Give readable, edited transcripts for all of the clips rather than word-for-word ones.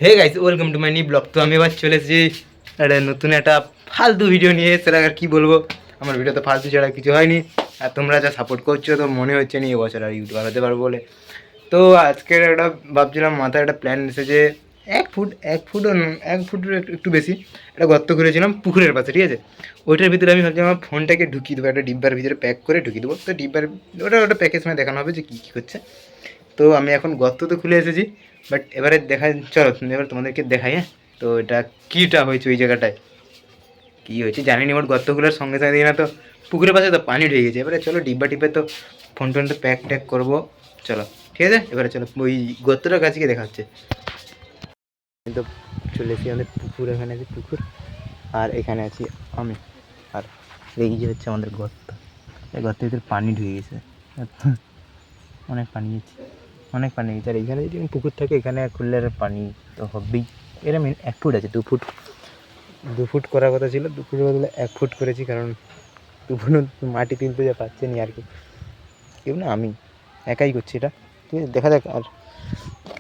Hey guys, welcome to my new blog. তো আমি এবার চলে এসেছি একটা নতুন একটা ফালতু ভিডিও নিয়ে। সেটা আর কি বলবো, আমার ভিডিও তো ফালতু ছাড়া কিছু হয়নি। আর তোমরা যা সাপোর্ট করছো তো মনে হচ্ছে নি এবছর আর ইউটিউবার হতে পারবো বলে। তো আজকের একটা ভাবছিলাম, মাথায় একটা প্ল্যান এসেছে। 1 ফুটের একটু বেশি একটা গর্ত করেছিলাম পুকুরের পাশে, ঠিক আছে। ওইটার ভিতরে আমি ভাবছিলাম আমার ফোনটাকে ঢুকিয়ে দেবো, একটা ডিব্বার ভিতরে প্যাক করে ঢুকিয়ে দেবো। তো ডিব্বার ওটা প্যাকের সময় দেখানো হবে যে কী কী করছে। তো আমি এখন গর্ত তো খুলে এসেছি, বাট এবারে দেখা, চলো এবার তোমাদেরকে দেখাই। হ্যাঁ, তো এটা কীটা হয়েছে ওই জায়গাটায়, কী হয়েছে জানি না। এবার গর্ত খোলার সঙ্গে সঙ্গে দেখি না তো পুকুরের পাশে তো পানি ঢুকে গেছে। এবারে চলো ডিব্বা টিপে তো ফোন টোন তো প্যাক ট্যাক করবো। চলো ঠিক আছে, এবারে চলো ওই গর্তটার কাছে গিয়ে দেখা হচ্ছে। তো চলে এসেছি আমাদের পুকুর, এখানে আছে পুকুর আর এখানে আছি আমি। আর এই যে হচ্ছে আমাদের গর্ত, এই গর্তের ভিতরে পানি ঢুকে গেছে, অনেক পানি গেছে, অনেক পানি গেছে। আর এইখানে যদি পুকুর থাকে, এখানে খুললে আর পানি তো হবেই। এরকম 1 ফুট আছে, 2 ফুট করার কথা ছিল, 2 ফুটের বদলে 1 ফুট করেছি, কারণ 2 ফুট মাটি তুলতে যা পাচ্ছে নি আর কি, কেউ না আমি একাই করছি এটা, ঠিক আছে। দেখা যাক। আর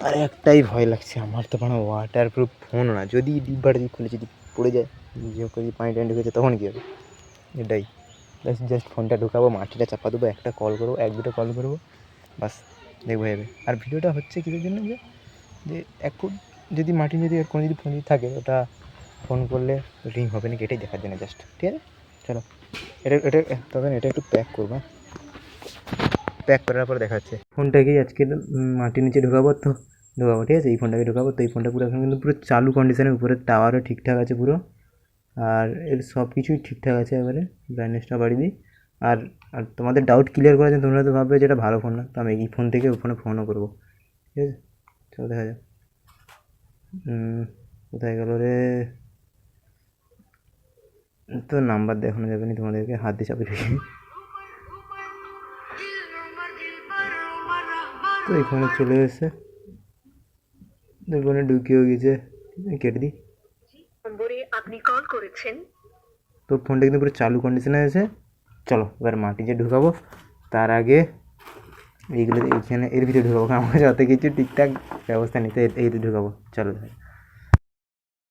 আর একটাই ভয় লাগছে আমার, তো কোনো ওয়াটার প্রুফ ফোন না, যদি ডিব্বাটা যদি খুলে যদি পড়ে যায়, যদি পানি টানি ঢুকেছে তখন কী হবে, এটাই। জাস্ট ফোনটা ঢুকাবো, মাটিটা চাপা দেবো, একটা কল করবো, 1-2টা কল করবো, বাস দেখবো যাবে। আর ভিডিওটা হচ্ছে কিসের জন্য, যে 1 ফুট যদি মাটি যদি কোনো যদি ফোন যদি থাকে, ওটা ফোন করলে রিং হবে না, এটাই দেখার জন্য জাস্ট, ঠিক আছে। চলো এটা তবে এটা একটু প্যাক করবো, প্যাক করার পর দেখা যাচ্ছে। ফোনটাকেই আজকে মাটির নিচে ঢোকাবো, তো ঢোকাবো, ঠিক আছে। এই ফোনটাকে ঢোকাবো, তো এই ফোনটা পুরো এখন কিন্তু পুরো চালু কন্ডিশনের উপরে, টাওয়ারও ঠিকঠাক আছে পুরো, আর এর সব কিছুই ঠিকঠাক আছে। এবারে ব্রাইটনেসটা বাড়িয়ে দিই। আর আর তোমাদের ডাউট ক্লিয়ার করার জন্য তোমরা তো ভাববে যে এটা ভালো ফোন না, তো আমি এই ফোন থেকে ওই ফোনে ফোনও করবো, ঠিক আছে। চলো দেখা যাক। কোথায় গেল রে, তো নাম্বার দেখানো যাবে না তোমাদেরকে, হাত দিয়ে চাপে রেখে। তো এখানে চলে এসেছে, এখানে ঢুকিয়েও গেছে, কেটে দিই। নম্বরে আপনি কল করেছেন। তো ফোনটা কিন্তু পুরো চালু কন্ডিশনে আছে। চলো এবার মাটি যে ঢুকাবো, তার আগে এইগুলো এইখানে এর ভিতরে ঢুকাবো, আমার যত কিছু ঠিকঠাক ব্যবস্থা নিতে এইতে ঢুকাবো। চলো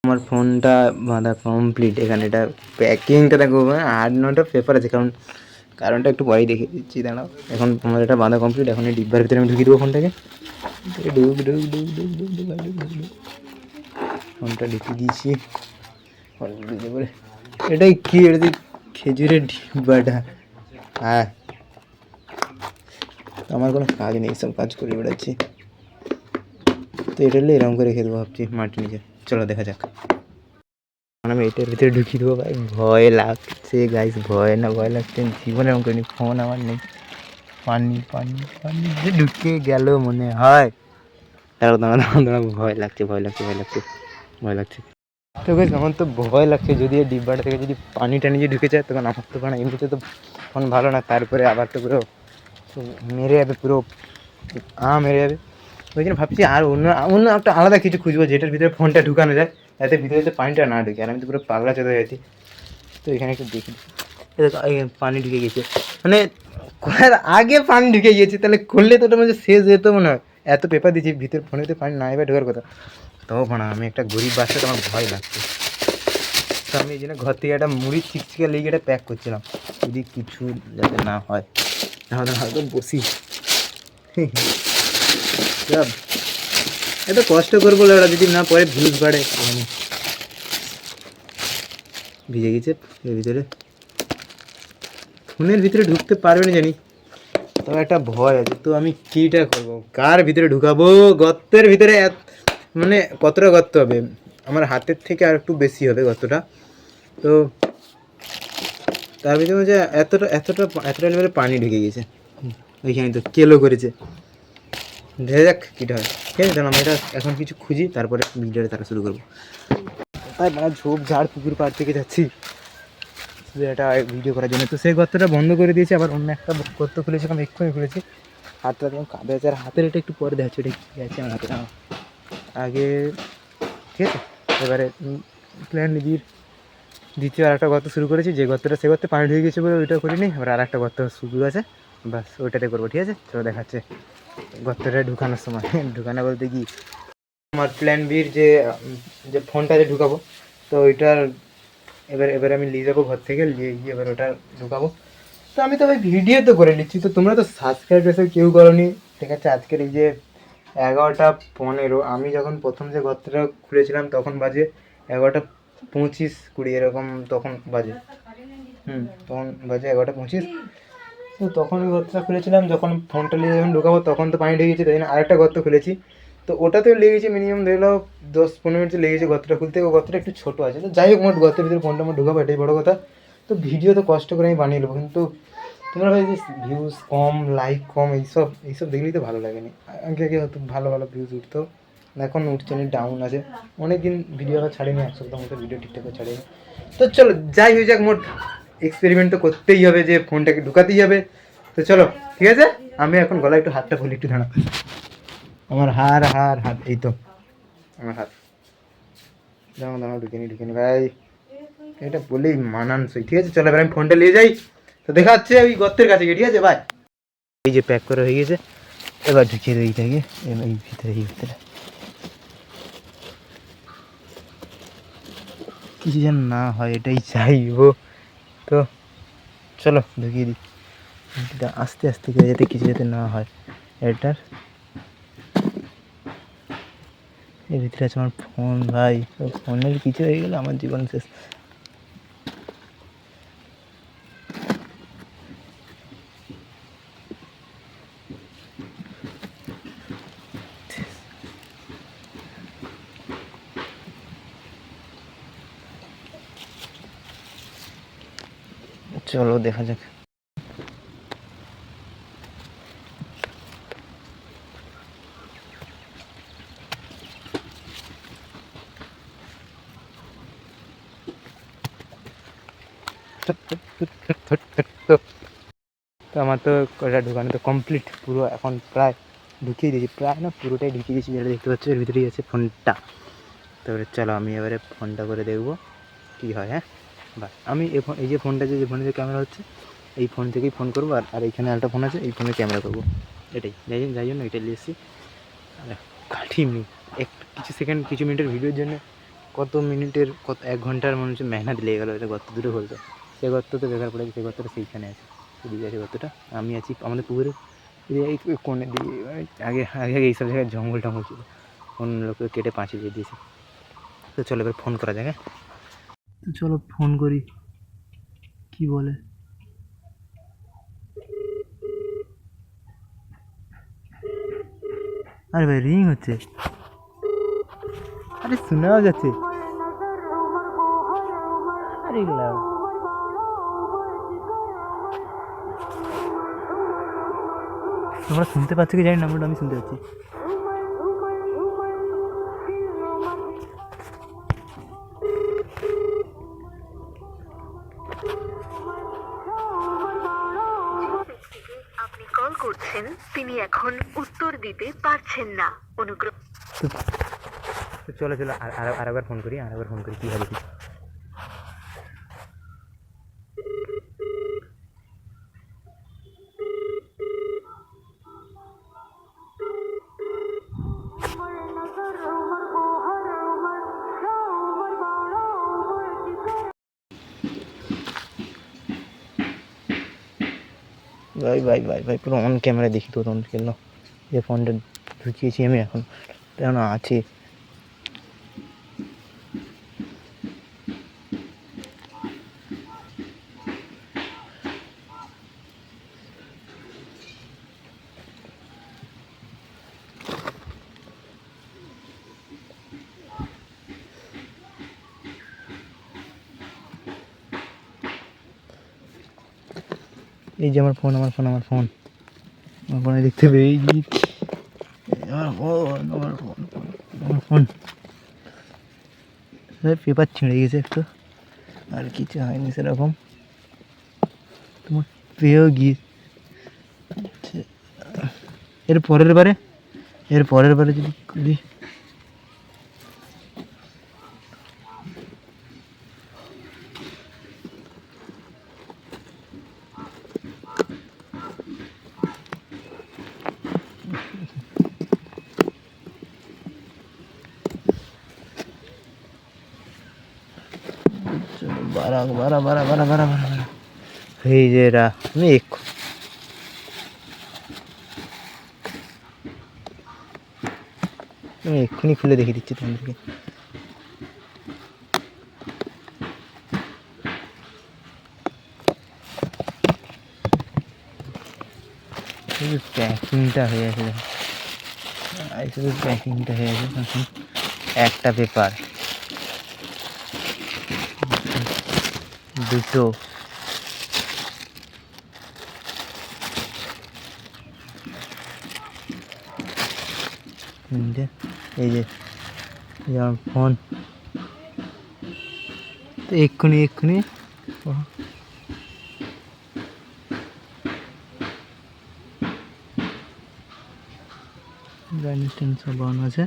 আমার ফোনটা বাঁধা কমপ্লিট। এখানে এটা প্যাকিংটা দেখো, 8-9টা পেপার আছে, কারণটা একটু পরেই দেখে দিচ্ছি, দাঁড়াও। এখন আমার এটা বাঁধা কমপ্লিট, এখন এই ডিব্বার ভিতরে আমি ঢুকিয়ে দেবো ফোনটাকে। ফোনটা ঢুকিয়ে দিয়েছি, বলে এটাই কি, এটা খেজুরের ডিব্বাটা। হ্যাঁ, আমার কোনো কাজ নেই, সব কাজ করে বেড়াচ্ছি। তো এটা হলে এরকম করে রেখে দেবো ভাবছি মাটির নিচে। চলো দেখা যাক। আমি এটার ভিতরে ঢুকিয়ে দেবো। ভাই ভয় লাগছে গাইস, ভয় লাগছে, জীবনে এরকম করিনি। ফোন আমার নেই, পানি পানি পানি যে ঢুকে গেল মনে হয়। দাঁড়া, ভয় লাগছে। তো গাইস আমার তো ভয় লাগছে, যদি এই ডিব্বাটা থেকে যদি পানি টানি যে ঢুকে যায়, তখন আমার তো মানে এমনিতে তো ফোন ভালো না, তারপরে আবার তো পুরো মেরে যাবে, পুরো মেরে যাবে। ওই জন্য ভাবছি আর অন্য একটা আলাদা কিছু খুঁজবো, যেটার ভিতরে ফোনটা ঢুকানো যায়, যাতে ভিতরে যাতে পানিটা না ঢুকে। আর আমি তো পুরো পাগলা চলে যাচ্ছি। তো এখানে একটু দেখি, পানি ঢুকে গেছে, মানে করার আগে পানি ঢুকে গিয়েছে, তাহলে করলে তো ওটা মানে শেষ যেত মনে হয়। এত পেপার দিয়েছি ভিতরে, ফোনের ভিতরে পানি না এবার ঢোকার কথা। তো না, আমি একটা গরিব বাচ্চা, তো আমার ভয় লাগছে। তো আমি এই জন্য ঘর থেকে একটা মুড়ি চিকচিকা লেগে এটা প্যাক করছিলাম, যদি কিছু যাতে না হয়, তাহলে হয়তো বসি। এত কষ্ট করবো ওরা, যদি না পরে ভিউজ বাড়ে। ভিজে গেছে এর ভিতরে, ফোনের ভিতরে ঢুকতে পারবে না জানি, তবে একটা ভয় আছে। তো আমি কীটা করবো, কার ভিতরে ঢুকাবো? গর্তের ভিতরে মানে কতটা গর্ত হবে, আমার হাতের থেকে আর একটু বেশি হবে গর্তটা। তো তার ভিতরে যে এতটা লেভেলে পানি ঢুকে গেছে, ওইখানে তো কেলো করেছে। দেখা যাক কীটা হয়, ঠিক আছে। আমি এটা এখন কিছু খুঁজি, তারপরে ভিডিওটা তারা শুরু করবো। তাই মানে ঝোপঝাড় পুকুর পাড় থেকে যাচ্ছি এটা ভিডিও করার জন্য। তো সেই গর্তটা বন্ধ করে দিয়েছি, আবার অন্য একটা গর্ত খুলেছি, আমি এক্ষুনি খুলেছি। হাতটা একদম কাঁদে আছে, আর হাতের এটা একটু পরে দেখাচ্ছি, এটা কী আছে আমার হাতে আগে, ঠিক আছে। এবারে প্ল্যান দ্বিতীয় আর একটা গর্ত শুরু করেছি, যে গর্তটা সে গর্তে পানি ঢুকে গেছে বলে ওইটা করিনি। এবার আর একটা গর্ত শুরু আছে, বাস ওইটাতে করবো, ঠিক আছে। চলো দেখাচ্ছে গর্তটা ঢুকানোর সময়, ঢুকানো বলতে কি আমার প্ল্যান বির যে যে ফোনটা যে ঢুকাবো, তো ওইটার এবার আমি নিয়ে যাবো ঘর থেকে, নিয়ে গিয়ে এবার ওটা ঢুকাবো। তো আমি তো ভাই ভিডিও তো করে নিচ্ছি, তো তোমরা তো সাবস্ক্রাইব কেউ করোনি। ঠিক আছে, আজকের এই যে 11টা 15, আমি যখন প্রথম যে গর্তটা খুলেছিলাম তখন বাজে 11টা 25 20 এরকম তখন বাজে। তখন বাজে 11টা 25। তো তখন ওই গর্তটা খুলেছিলাম, যখন ফোনটা নিয়ে যখন ঢুকাবো তখন তো পানি ঢুকেছে, তাই জন্য আরেকটা গর্ত খুলেছি। তো ওটাতেও লেগেছে মিনিমাম ধরে নাও 10-15 মিনিট লেগেছে গর্তটা খুলতে। ও গর্তটা একটু ছোটো আছে, তো যাই হোক মোট গর্তের ভিতরে ফোনটা আমার ঢুকাবো, এটাই বড়ো কথা। তো ভিডিও তো কষ্ট করে আমি বানিয়ে নেবো, কিন্তু তোমরা ভাই যে ভিউজ কম, লাইক কম, এইসব দেখলেই তো ভালো লাগেনি। আগে আগে হয়তো ভালো ভালো ভিউজ উঠতো, এখন উঠছে না, ডাউন আছে। অনেক দিন ভিডিও আবার ছাড়িনি, 1 সপ্তাহ মতো ভিডিও ঠিকঠাক করে ছাড়িনি। তো চলো যাই হয়ে যাক, মোট এক্সপেরিমেন্ট তো করতেই হবে, যে ফোনটাকে ঢুকাতেই হবে। তো চলো ঠিক আছে, আমি এখন গলায় একটু হাতটা খুলি, একটু দাঁড়া। আমার হাত এই তো আমার হাত, দাঁড়াও ঢুকিনি ভাই, এটা বলেই মানানসই। ঠিক আছে চলো এবার আমি ফোনটা নিয়ে যাই। তো দেখা হচ্ছে ওই গর্তের কাছে গিয়ে, ঠিক আছে ভাই। এই যে প্যাক করা হয়ে গেছে, এবার ঢুকিয়ে দিই এইটাকে এই ভিতরে কিছু যেন না হয়, এটাই চাইবো। তো চলো ঢুকিয়ে দিই, এটা আস্তে আস্তে করে, যাতে কিছু যাতে না হয়। এটার এর ভিতরে আছে আমার ফোন ভাই, তো ফোনের কিছু হয়ে গেলে আমার জীবন শেষ। চলো দেখা যাক। তো আমার তো কয়টা ঢুকানো তো কমপ্লিট পুরো, এখন প্রায় ঢুকিয়ে দিয়েছি, প্রায় না পুরোটাই ঢুকিয়ে দিয়েছি, যেটা দেখতে পাচ্ছ এর ভিতরেই আছে ফোনটা। তো চলো আমি এবারে ফোনটা করে দেখবো কী হয়। হ্যাঁ বাস, আমি এই যে ফোনটা যে ফোনে যে ক্যামেরা হচ্ছে, এই ফোন থেকেই ফোন করবো, আর এইখানে একটা ফোন আছে, এই ফোনে ক্যামেরা করবো, এটাই যাই জন্য এটা নিয়ে এসেছি। কাঠিনি কিছু সেকেন্ড, কিছু মিনিটের ভিডিওর জন্য কত মিনিটের, কত 1 ঘন্টার মনে হচ্ছে মেহনত লেগে গেলো এটা গর্ত দূরে বলতে। সে গর্ত তো বেকার পড়ে গেছে, সেই গর্তটা সেইখানে আছে, সেদিকে আছে গর্তটা। আমি আছি আমাদের পুকুরে এই কোণে দিয়ে, আগে আগে এইসব জায়গায় জঙ্গল টঙ্গল ছিল, অন্য লোকে কেটে পাঁচিল দিয়ে দিয়েছে। তো চলো এবার ফোন করা যাক। হ্যাঁ তো চলো ফোন করি, কি বলে। আরে ভাই রিং হচ্ছে, আরে শোনাও যাচ্ছে। আরে তোমরা শুনতে পাচ্ছ কি জানি না, আমি শুনতে পাচ্ছি। আপনি কল করছেন তিনি এখন উত্তর দিতে পারছেন না, অনুগ্রহ। তো চলো আরেকবার ফোন করি, কী হবে কি। ভাই পুরো অন ক্যামেরা দেখি তো তখন কেন যে ফোনটা ঢুকিয়েছি আমি, এখন কেন আছে। এই যে আমার ফোন ফোনে দেখতে পেয়েছি, আমার ফোন পেপার ছিঁড়ে গেছে একটু, আর কিছু হয়নি সেরকম। তোমার পেয়েও গিয়ে এর পরের বারে যদি করি, বাড়া বাড়া বাড়া বাড়া বাড়া বাড়া বাড়া এই যে এরা আমি এক্ষুনি খুলে দেখিয়ে দিচ্ছি তোমাদেরকে। শুধু প্যাকিংটা হয়ে আছে, শুধু প্যাকিংটা হয়ে আছে। এখন একটা পেপার, দুটো, তিনটে, এই যে আমার ফোন। তো এক্ষুনি সব অন আছে।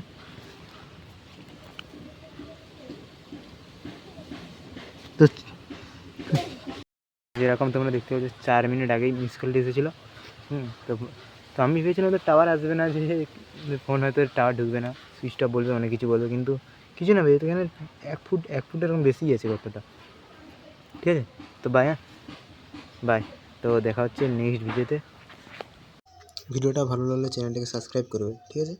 তো যেরকম তোমরা দেখতে পাচ্ছ 4 মিনিট আগেই মিস কলটি এসেছিলো। তো তো আমি ভেবেছিলাম তো টাওয়ার আসবে না, যে ফোন হয়তো টাওয়ার ঢুকবে না, সুইচ অফ বলবে, অনেক কিছু বলবে, কিন্তু কিছু না ভেবে, তো এখানে 1 ফুট এরকম বেশি আছে গর্তটা। ঠিক আছে, তো বাই। বাই, তো দেখা হচ্ছে নেক্সট ভিডিওতে। ভিডিওটা ভালো লাগলে চ্যানেলটাকে সাবস্ক্রাইব করবে, ঠিক আছে।